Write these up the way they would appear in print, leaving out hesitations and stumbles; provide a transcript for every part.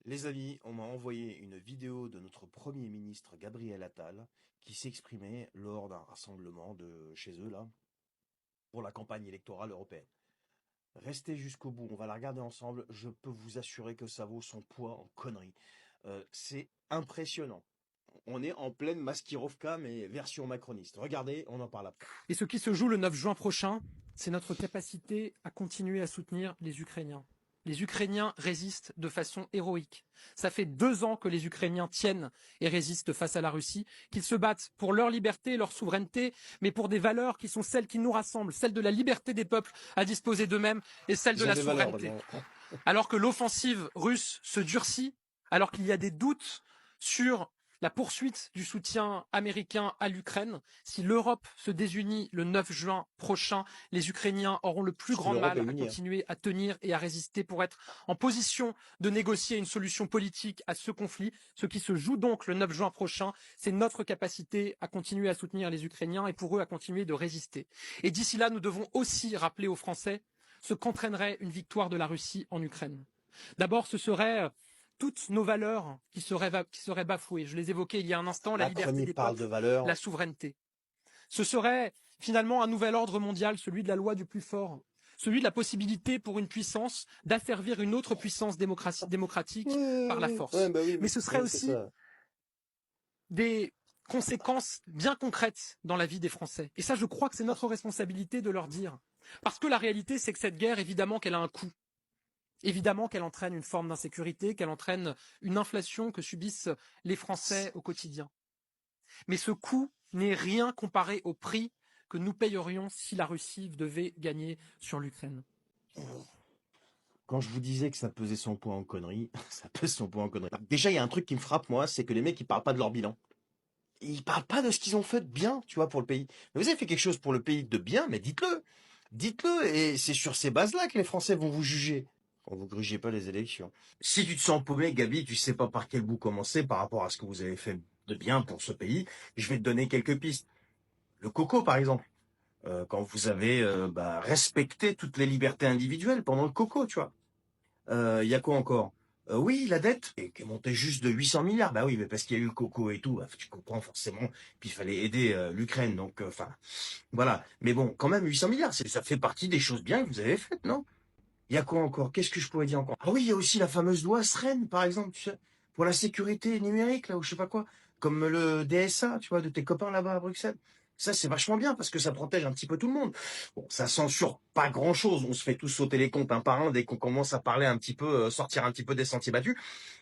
Les amis, on m'a envoyé une vidéo de notre Premier ministre Gabriel Attal qui s'exprimait lors d'un rassemblement de chez eux là pour la campagne électorale européenne. Restez jusqu'au bout, on va la regarder ensemble. Je peux vous assurer que ça vaut son poids en conneries. C'est impressionnant. On est en pleine maskirovka mais version macroniste. Regardez, on en parle après. Et ce qui se joue le 9 juin prochain, c'est notre capacité à continuer à soutenir les Ukrainiens. Les Ukrainiens résistent de façon héroïque. Ça fait 2 ans que les Ukrainiens tiennent et résistent face à la Russie, qu'ils se battent pour leur liberté, leur souveraineté, mais pour des valeurs qui sont celles qui nous rassemblent, celles de la liberté des peuples à disposer d'eux-mêmes et celles de Ils ont la des valeurs souveraineté. maintenant. Alors que l'offensive russe se durcit, alors qu'il y a des doutes sur la poursuite du soutien américain à l'Ukraine, si l'Europe se désunit le 9 juin prochain, les Ukrainiens auront le plus Parce que grand l'Europe mal est à unie. continuer à tenir et à résister pour être en position de négocier une solution politique à ce conflit. Ce qui se joue donc le 9 juin prochain, c'est notre capacité à continuer à soutenir les Ukrainiens et pour eux à continuer de résister. Et d'ici là, nous devons aussi rappeler aux Français ce qu'entraînerait une victoire de la Russie en Ukraine. D'abord, ce serait toutes nos valeurs qui seraient bafouées. Je les évoquais il y a un instant, la liberté Macronie des parle de peuples, valeurs. la souveraineté. Ce serait finalement un nouvel ordre mondial, celui de la loi du plus fort, celui de la possibilité pour une puissance d'asservir une autre puissance démocratique par la Ouais, force. bah oui, Mais ce serait ouais, c'est aussi ça. des conséquences bien concrètes dans la vie des Français. Et ça, je crois que c'est notre responsabilité de leur dire. Parce que la réalité, c'est que cette guerre, évidemment qu'elle a un coût. Évidemment qu'elle entraîne une forme d'insécurité, qu'elle entraîne une inflation que subissent les Français au quotidien. Mais ce coût n'est rien comparé au prix que nous payerions si la Russie devait gagner sur l'Ukraine. Quand je vous disais que ça pesait son poids en conneries, ça pèse son poids en conneries. Déjà, il y a un truc qui me frappe, moi, c'est que les mecs, ils parlent pas de leur bilan. Ils parlent pas de ce qu'ils ont fait de bien, tu vois, pour le pays. Mais vous avez fait quelque chose pour le pays de bien, mais dites-le. Dites-le, et c'est sur ces bases-là que les Français vont vous juger. Quand vous grugez pas les élections. Si tu te sens paumé, Gabi, tu sais pas par quel bout commencer par rapport à ce que vous avez fait de bien pour ce pays, je vais te donner quelques pistes. Le coco, par exemple. Quand vous avez respecté toutes les libertés individuelles pendant le coco, tu vois. Il y a quoi encore? Oui, la dette, qui est montée juste de 800 milliards. Bah oui, mais parce qu'il y a eu le coco et tout, bah, tu comprends forcément. Puis il fallait aider l'Ukraine, donc enfin voilà. Mais bon, quand même 800 milliards, ça fait partie des choses bien que vous avez faites, non? Il y a quoi encore? Qu'est-ce que je pourrais dire encore? Ah oui, il y a aussi la fameuse loi SREN, par exemple, tu sais, pour la sécurité numérique, là, ou je sais pas quoi, comme le DSA, tu vois, de tes copains là-bas à Bruxelles. Ça, c'est vachement bien parce que ça protège un petit peu tout le monde. Bon, ça censure pas grand-chose. On se fait tous sauter les comptes un par un dès qu'on commence à parler un petit peu, sortir un petit peu des sentiers battus.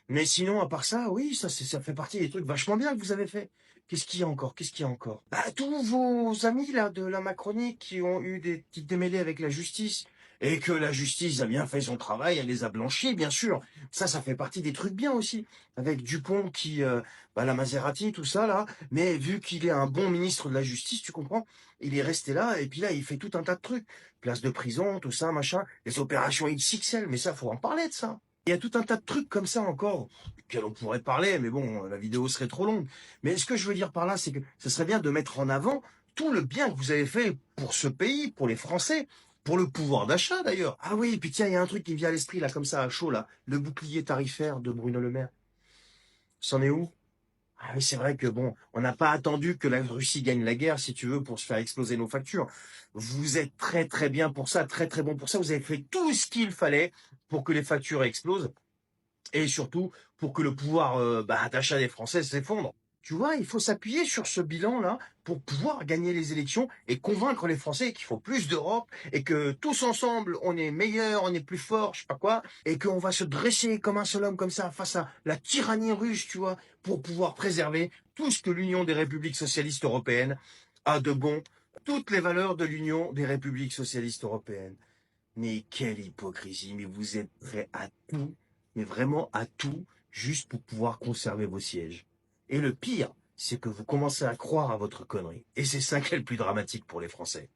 Mais sinon, à part ça, oui, ça fait partie des trucs vachement bien que vous avez fait. Qu'est-ce qu'il y a encore? Qu'est-ce qu'il y a encore? Bah, tous vos amis, là, de la Macronie qui ont eu des petites démêlés avec la justice et que la justice a bien fait son travail, elle les a blanchis, bien sûr. Ça fait partie des trucs bien aussi. Avec Dupont qui, la Maserati, tout ça, là. Mais vu qu'il est un bon ministre de la justice, tu comprends, il est resté là, et puis là, il fait tout un tas de trucs. Place de prison, tout ça, machin. Les opérations XXL, mais ça, faut en parler de ça. Il y a tout un tas de trucs comme ça encore, auxquels on pourrait parler, mais bon, la vidéo serait trop longue. Mais ce que je veux dire par là, c'est que ce serait bien de mettre en avant tout le bien que vous avez fait pour ce pays, pour les Français, pour le pouvoir d'achat d'ailleurs. Ah oui, et puis tiens, il y a un truc qui me vient à l'esprit là, comme ça, à chaud là, le bouclier tarifaire de Bruno Le Maire. C'en est où? Ah oui, c'est vrai que bon, on n'a pas attendu que la Russie gagne la guerre, si tu veux, pour se faire exploser nos factures. Vous êtes très très bien pour ça, très très bon pour ça. Vous avez fait tout ce qu'il fallait pour que les factures explosent et surtout pour que le pouvoir d'achat des Français s'effondre. Tu vois, il faut s'appuyer sur ce bilan-là pour pouvoir gagner les élections et convaincre les Français qu'il faut plus d'Europe et que tous ensemble, on est meilleurs, on est plus forts, je sais pas quoi, et qu'on va se dresser comme un seul homme comme ça face à la tyrannie russe, tu vois, pour pouvoir préserver tout ce que l'Union des républiques socialistes européennes a de bon, toutes les valeurs de l'Union des républiques socialistes européennes. Mais quelle hypocrisie, mais vous êtes prêts à tout, mais vraiment à tout, juste pour pouvoir conserver vos sièges. Et le pire, c'est que vous commencez à croire à votre connerie. Et c'est ça qui est le plus dramatique pour les Français.